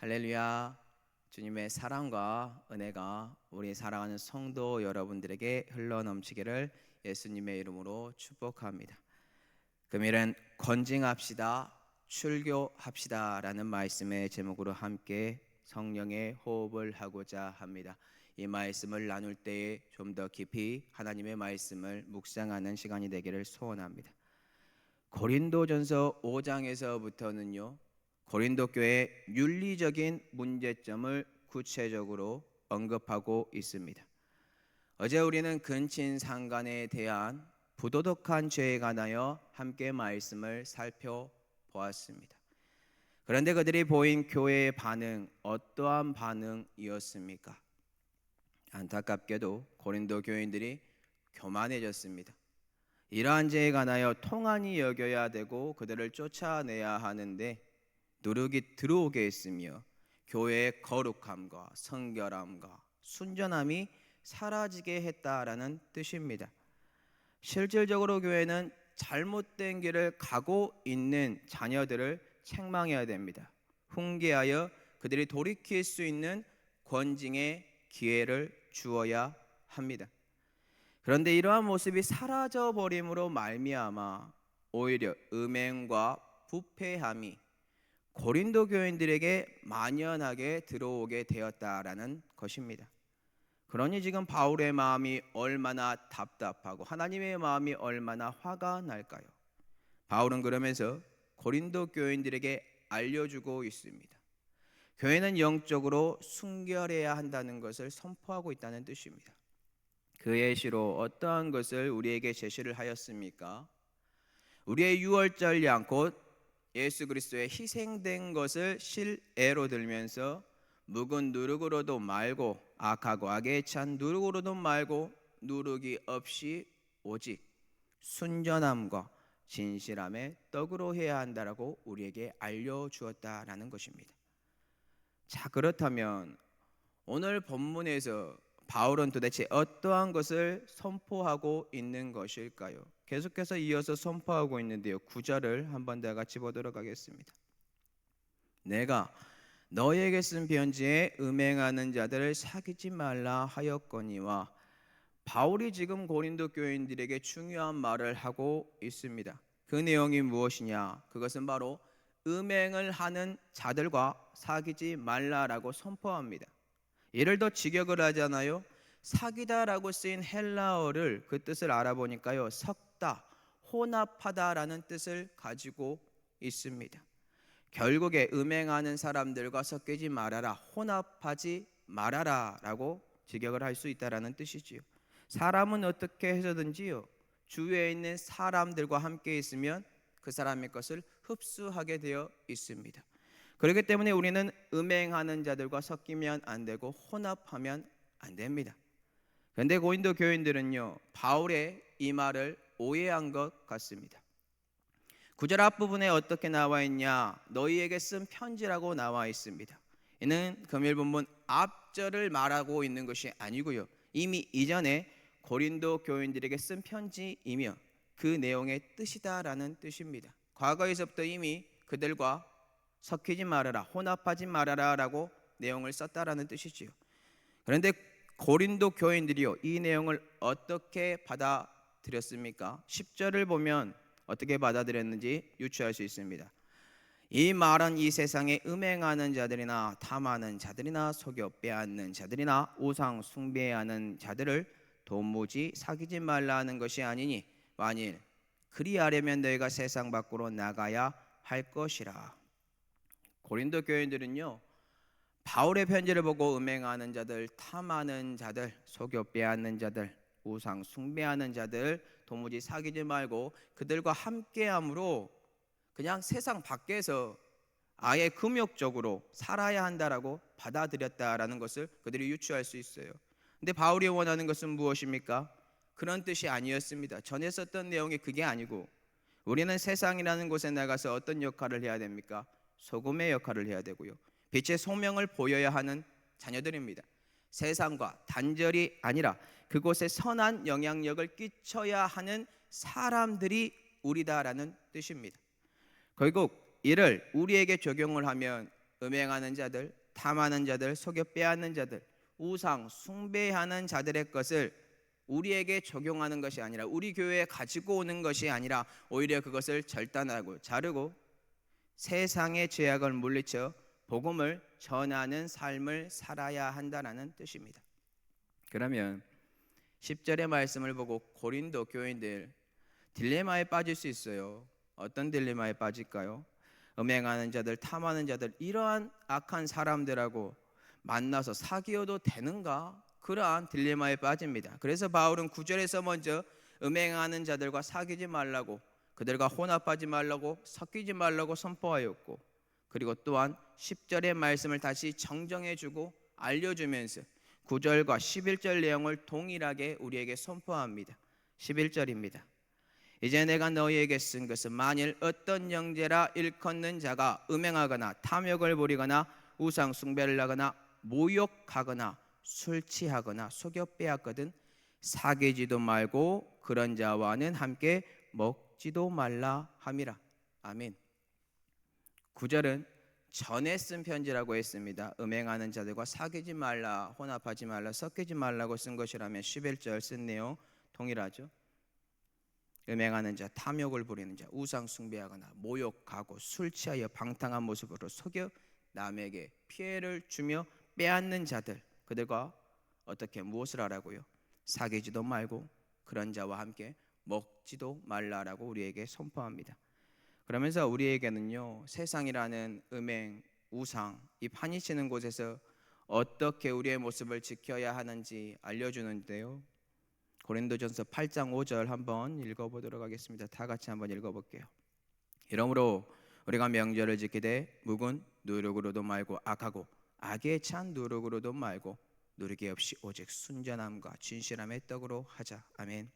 할렐루야. 주님의 사랑과 은혜가 우리 사랑하는 성도 여러분들에게 흘러넘치기를 예수님의 이름으로 축복합니다. 금일은 건징합시다, 출교합시다 라는 말씀의 제목으로 함께 성령의 호흡을 하고자 합니다. 이 말씀을 나눌 때에 좀 더 깊이 하나님의 말씀을 묵상하는 시간이 되기를 소원합니다. 고린도전서 5장에서부터는요, 고린도 교회의 윤리적인 문제점을 구체적으로 언급하고 있습니다. 어제 우리는 근친상간에 대한 부도덕한 죄에 관하여 함께 말씀을 살펴보았습니다. 그런데 그들이 보인 교회의 반응, 어떠한 반응이었습니까? 안타깝게도 고린도 교인들이 교만해졌습니다. 이러한 죄에 관하여 통한이 여겨야 되고 그들을 쫓아내야 하는데 누룩이 들어오게 했으며 교회의 거룩함과 성결함과 순전함이 사라지게 했다라는 뜻입니다. 실질적으로 교회는 잘못된 길을 가고 있는 자녀들을 책망해야 됩니다. 훈계하여 그들이 돌이킬 수 있는 권징의 기회를 주어야 합니다. 그런데 이러한 모습이 사라져 버림으로 말미암아 오히려 음행과 부패함이 고린도 교인들에게 만연하게 들어오게 되었다라는 것입니다. 그러니 지금 바울의 마음이 얼마나 답답하고 하나님의 마음이 얼마나 화가 날까요? 바울은 그러면서 고린도 교인들에게 알려주고 있습니다. 교회는 영적으로 순결해야 한다는 것을 선포하고 있다는 뜻입니다. 그의 시로 어떠한 것을 우리에게 제시를 하였습니까? 우리의 유월절 양 곧 예수 그리스도의 희생된 것을 실애로 들면서 묵은 누룩으로도 말고 악하고 악에 찬 누룩으로도 말고 누룩이 없이 오직 순전함과 진실함의 떡으로 해야 한다라고 우리에게 알려주었다라는 것입니다. 자, 그렇다면 오늘 본문에서 바울은 도대체 어떠한 것을 선포하고 있는 것일까요? 계속해서 이어서 선포하고 있는데요, 9절을 한번 다 같이 보도록 하겠습니다. 내가 너에게 쓴 편지에 음행하는 자들을 사귀지 말라 하였거니와, 바울이 지금 고린도 교인들에게 중요한 말을 하고 있습니다. 그 내용이 무엇이냐? 그것은 바로 음행을 하는 자들과 사귀지 말라라고 선포합니다. 이를 더 직역을 하잖아요. 사귀다라고 쓰인 헬라어를 그 뜻을 알아보니까요, 섞다, 혼합하다라는 뜻을 가지고 있습니다. 결국에 음행하는 사람들과 섞이지 말아라, 혼합하지 말아라라고 직역을 할 수 있다라는 뜻이지요. 사람은 어떻게 해서든지요, 주위에 있는 사람들과 함께 있으면 그 사람의 것을 흡수하게 되어 있습니다. 그렇기 때문에 우리는 음행하는 자들과 섞이면 안 되고 혼합하면 안 됩니다. 그런데 고린도 교인들은요, 바울의 이 말을 오해한 것 같습니다. 9절 앞부분에 어떻게 나와 있냐? 너희에게 쓴 편지라고 나와 있습니다. 이는 금일 본문 앞절을 말하고 있는 것이 아니고요, 이미 이전에 고린도 교인들에게 쓴 편지이며 그 내용의 뜻이다라는 뜻입니다. 과거에서부터 이미 그들과 섞이지 말아라, 혼합하지 말아라 라고 내용을 썼다라는 뜻이지요. 그런데 고린도 교인들이요, 이 내용을 어떻게 받아들였습니까? 10절을 보면 어떻게 받아들였는지 유추할 수 있습니다. 이 말은 이 세상에 음행하는 자들이나 탐하는 자들이나 속여 빼앗는 자들이나 우상 숭배하는 자들을 도무지 사귀지 말라는 것이 아니니, 만일 그리하려면 너희가 세상 밖으로 나가야 할 것이라. 고린도 교인들은요, 바울의 편지를 보고 음행하는 자들, 탐하는 자들, 속여 빼앗는 자들, 우상 숭배하는 자들 도무지 사귀지 말고 그들과 함께함으로 그냥 세상 밖에서 아예 금욕적으로 살아야 한다라고 받아들였다라는 것을 그들이 유추할 수 있어요. 근데 바울이 원하는 것은 무엇입니까? 그런 뜻이 아니었습니다. 전에 썼던 내용이 그게 아니고, 우리는 세상이라는 곳에 나가서 어떤 역할을 해야 됩니까? 소금의 역할을 해야 되고요, 빛의 소명을 보여야 하는 자녀들입니다. 세상과 단절이 아니라 그곳에 선한 영향력을 끼쳐야 하는 사람들이 우리다라는 뜻입니다. 결국 이를 우리에게 적용을 하면 음행하는 자들, 탐하는 자들, 속여 빼앗는 자들, 우상 숭배하는 자들의 것을 우리에게 적용하는 것이 아니라, 우리 교회에 가지고 오는 것이 아니라 오히려 그것을 절단하고 자르고 세상의 죄악을 물리쳐 복음을 전하는 삶을 살아야 한다는 뜻입니다. 그러면 10절의 말씀을 보고 고린도 교인들 딜레마에 빠질 수 있어요. 어떤 딜레마에 빠질까요? 음행하는 자들, 탐하는 자들, 이러한 악한 사람들하고 만나서 사귀어도 되는가? 그러한 딜레마에 빠집니다. 그래서 바울은 9절에서 먼저 음행하는 자들과 사귀지 말라고, 그들과 혼합하지 말라고, 섞이지 말라고 선포하였고, 그리고 또한 10절의 말씀을 다시 정정해주고 알려주면서 9절과 11절 내용을 동일하게 우리에게 선포합니다. 11절입니다. 이제 내가 너희에게 쓴 것은 만일 어떤 형제라 일컫는 자가 음행하거나 탐욕을 부리거나 우상 숭배를 하거나 모욕하거나 술 취하거나 속여 빼앗거든 사귀지도 말고 그런 자와는 함께 먹지도 말라 함이라. 아멘. 9절은 전에 쓴 편지라고 했습니다. 음행하는 자들과 사귀지 말라, 혼합하지 말라, 섞이지 말라고 쓴 것이라면 11절 쓴 내용 동일하죠. 음행하는 자, 탐욕을 부리는 자, 우상 숭배하거나 모욕하고 술 취하여 방탕한 모습으로 속여 남에게 피해를 주며 빼앗는 자들, 그들과 어떻게 무엇을 하라고요? 사귀지도 말고 그런 자와 함께 먹지도 말라라고 우리에게 선포합니다. 그러면서 우리에게는요, 세상이라는 음행, 우상, 이 판이치는 곳에서 어떻게 우리의 모습을 지켜야 하는지 알려주는데요. 고린도전서 8장 5절 한번 읽어보도록 하겠습니다. 다 같이 한번 읽어볼게요. 이러므로 우리가 명절을 지키되 묵은 누룩으로도 말고 악하고 악에 찬 누룩으로도 말고 누룩이 없이 오직 순전함과 진실함의 떡으로 하자. 아멘.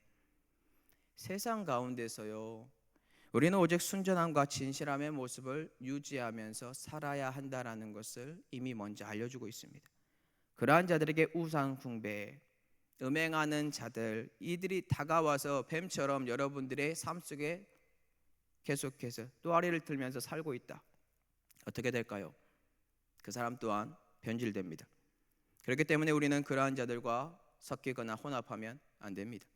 세상 가운데서요, 우리는 오직 순전함과 진실함의 모습을 유지하면서 살아야 한다는 것을 이미 먼저 알려주고 있습니다. 그러한 자들에게 우상 숭배, 음행하는 자들, 이들이 다가와서 뱀처럼 여러분들의 삶 속에 계속해서 또아리를 틀면서 살고 있다. 어떻게 될까요? 그 사람 또한 변질됩니다. 그렇기 때문에 우리는 그러한 자들과 섞이거나 혼합하면 안 됩니다.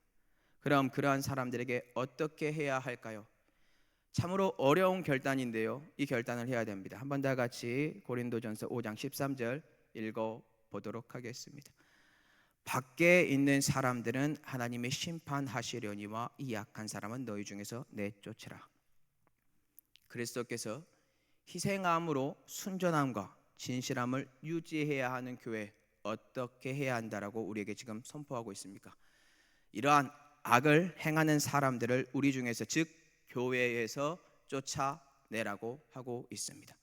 그럼 그러한 사람들에게 어떻게 해야 할까요? 참으로 어려운 결단인데요, 이 결단을 해야 됩니다. 한번 다 같이 고린도전서 5장 13절 읽어보도록 하겠습니다. 밖에 있는 사람들은 하나님의 심판하시려니와 이 약한 사람은 너희 중에서 내쫓으라. 그리스도께서 희생함으로 순전함과 진실함을 유지해야 하는 교회, 어떻게 해야 한다라고 우리에게 지금 선포하고 있습니까? 이러한 악을 행하는 사람들을 우리 중에서, 즉 교회에서 쫓아내라고 하고 있습니다.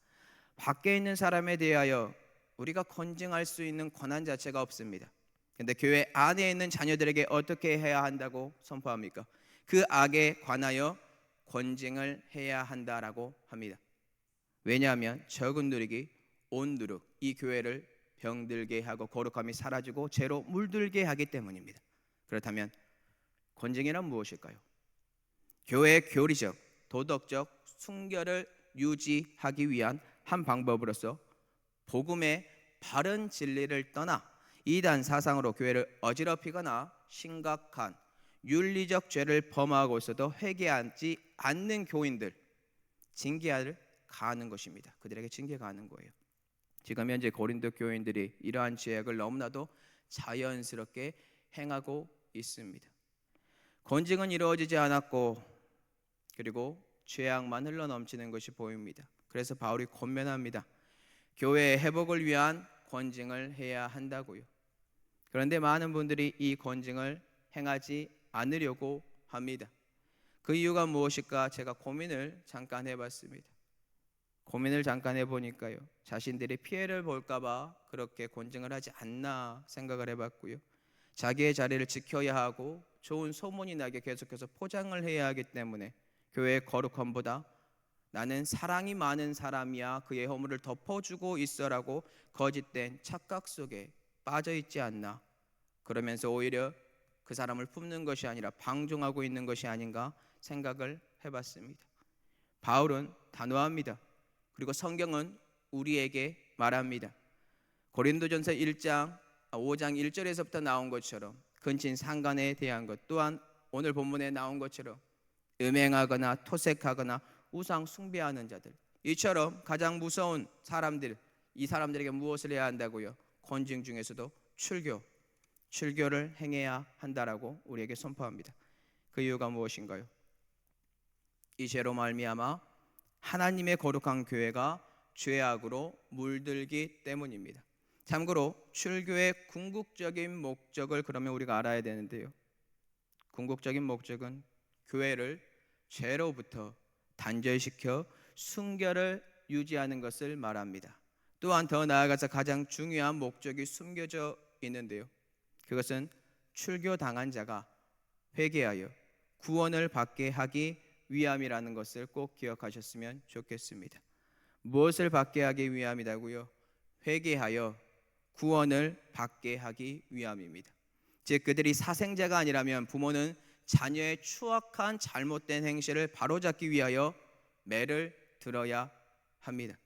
밖에 있는 사람에 대하여 우리가 건증할 수 있는 권한 자체가 없습니다. 그런데 교회 안에 있는 자녀들에게 어떻게 해야 한다고 선포합니까? 그 악에 관하여 권증을 해야 한다라고 합니다. 왜냐하면 적은 누룩이 온 누룩, 이 교회를 병들게 하고 거룩함이 사라지고 죄로 물들게 하기 때문입니다. 그렇다면 권증이란 무엇일까요? 교회의 교리적, 도덕적 순결을 유지하기 위한 한 방법으로서 복음의 바른 진리를 떠나 이단 사상으로 교회를 어지럽히거나 심각한 윤리적 죄를 범하고 있어도 회개하지 않는 교인들 징계를 가하는 것입니다. 그들에게 징계 가하는 거예요. 지금 현재 고린도 교인들이 이러한 죄악을 너무나도 자연스럽게 행하고 있습니다. 권징은 이루어지지 않았고 그리고 죄악만 흘러넘치는 것이 보입니다. 그래서 바울이 권면합니다. 교회의 회복을 위한 권징을 해야 한다고요. 그런데 많은 분들이 이 권징을 행하지 않으려고 합니다. 그 이유가 무엇일까 제가 고민을 잠깐 해봤습니다. 고민을 잠깐 해보니까요, 자신들이 피해를 볼까봐 그렇게 권징을 하지 않나 생각을 해봤고요, 자기의 자리를 지켜야 하고 좋은 소문이 나게 계속해서 포장을 해야 하기 때문에 교회의 거룩함보다 나는 사랑이 많은 사람이야, 그의 허물을 덮어주고 있어라고 거짓된 착각 속에 빠져있지 않나, 그러면서 오히려 그 사람을 품는 것이 아니라 방종하고 있는 것이 아닌가 생각을 해봤습니다. 바울은 단호합니다. 그리고 성경은 우리에게 말합니다. 고린도전서 5장 1절에서부터 나온 것처럼 근친 상간에 대한 것, 또한 오늘 본문에 나온 것처럼 음행하거나 토색하거나 우상 숭배하는 자들, 이처럼 가장 무서운 사람들, 이 사람들에게 무엇을 해야 한다고요? 권징 중에서도 출교를 행해야 한다라고 우리에게 선포합니다. 그 이유가 무엇인가요? 이 죄로 말미암아 하나님의 거룩한 교회가 죄악으로 물들기 때문입니다. 참고로 출교의 궁극적인 목적을 그러면 우리가 알아야 되는데요, 궁극적인 목적은 교회를 죄로부터 단절시켜 순결을 유지하는 것을 말합니다. 또한 더 나아가서 가장 중요한 목적이 숨겨져 있는데요, 그것은 출교당한 자가 회개하여 구원을 받게 하기 위함이라는 것을 꼭 기억하셨으면 좋겠습니다. 무엇을 받게 하기 위함이라고요? 회개하여 구원을 받게 하기 위함입니다. 즉 그들이 사생자가 아니라면 부모는 자녀의 추악한 잘못된 행실을 바로잡기 위하여 매를 들어야 합니다.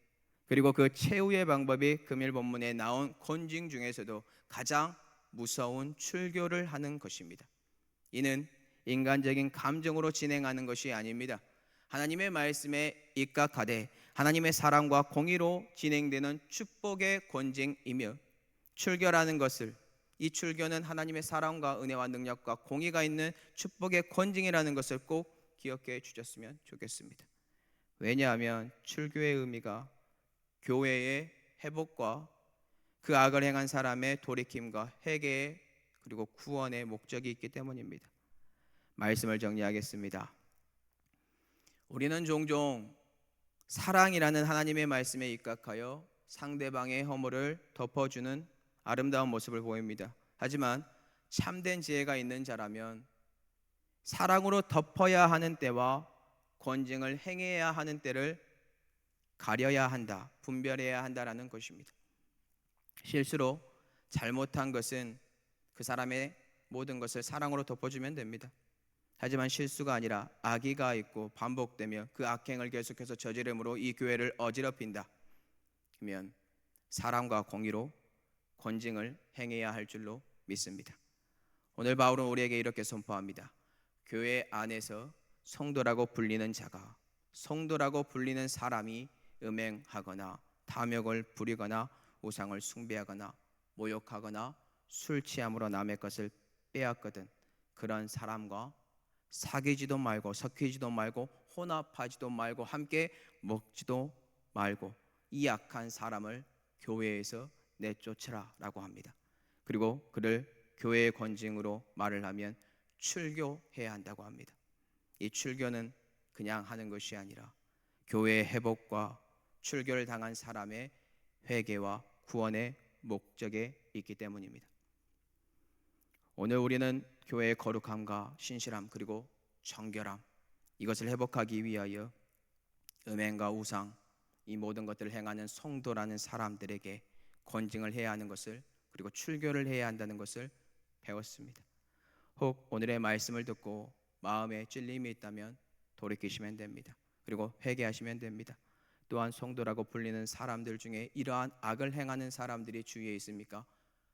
그리고 그 최후의 방법이 금일 본문에 나온 권징 중에서도 가장 무서운 출교를 하는 것입니다. 이는 인간적인 감정으로 진행하는 것이 아닙니다. 하나님의 말씀에 입각하되 하나님의 사랑과 공의로 진행되는 축복의 권징이며, 출교라는 것을, 이 출교는 하나님의 사랑과 은혜와 능력과 공의가 있는 축복의 권징이라는 것을 꼭 기억해 주셨으면 좋겠습니다. 왜냐하면 출교의 의미가 교회의 회복과 그 악을 행한 사람의 돌이킴과 회개의 그리고 구원의 목적이 있기 때문입니다. 말씀을 정리하겠습니다. 우리는 종종 사랑이라는 하나님의 말씀에 입각하여 상대방의 허물을 덮어주는 아름다운 모습을 보입니다. 하지만 참된 지혜가 있는 자라면 사랑으로 덮어야 하는 때와 권징을 행해야 하는 때를 가려야 한다, 분별해야 한다라는 것입니다. 실수로 잘못한 것은 그 사람의 모든 것을 사랑으로 덮어주면 됩니다. 하지만 실수가 아니라 악의가 있고 반복되며 그 악행을 계속해서 저지름으로 이 교회를 어지럽힌다, 그러면 사랑과 공의로 권징을 행해야 할 줄로 믿습니다. 오늘 바울은 우리에게 이렇게 선포합니다. 교회 안에서 성도라고 불리는 자가, 성도라고 불리는 사람이 음행하거나 탐욕을 부리거나 우상을 숭배하거나 모욕하거나 술 취함으로 남의 것을 빼앗거든 그런 사람과 사귀지도 말고 섞이지도 말고 혼합하지도 말고 함께 먹지도 말고 이 악한 사람을 교회에서 내쫓으라 라고 합니다. 그리고 그를 교회의 권징으로 말을 하면 출교해야 한다고 합니다. 이 출교는 그냥 하는 것이 아니라 교회의 회복과 출교를 당한 사람의 회개와 구원의 목적에 있기 때문입니다. 오늘 우리는 교회의 거룩함과 신실함 그리고 정결함, 이것을 회복하기 위하여 음행과 우상, 이 모든 것들을 행하는 성도라는 사람들에게 권징을 해야 하는 것을, 그리고 출교를 해야 한다는 것을 배웠습니다. 혹 오늘의 말씀을 듣고 마음에 찔림이 있다면 돌이키시면 됩니다. 그리고 회개하시면 됩니다. 또한 성도라고 불리는 사람들 중에 이러한 악을 행하는 사람들이 주위에 있습니까?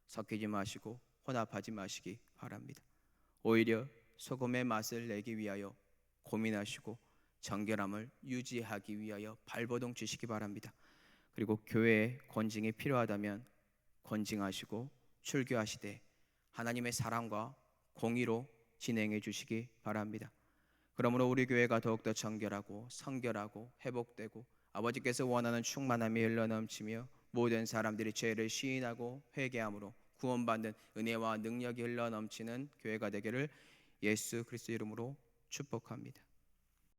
섞이지 마시고 혼합하지 마시기 바랍니다. 오히려 소금의 맛을 내기 위하여 고민하시고 정결함을 유지하기 위하여 발버둥 치시기 바랍니다. 그리고 교회에 권징이 필요하다면 권징하시고 출교하시되 하나님의 사랑과 공의로 진행해 주시기 바랍니다. 그러므로 우리 교회가 더욱더 정결하고 성결하고 회복되고 아버지께서 원하는 충만함이 흘러넘치며 모든 사람들이 죄를 시인하고 회개함으로 구원받는 은혜와 능력이 흘러넘치는 교회가 되기를 예수 그리스도 이름으로 축복합니다.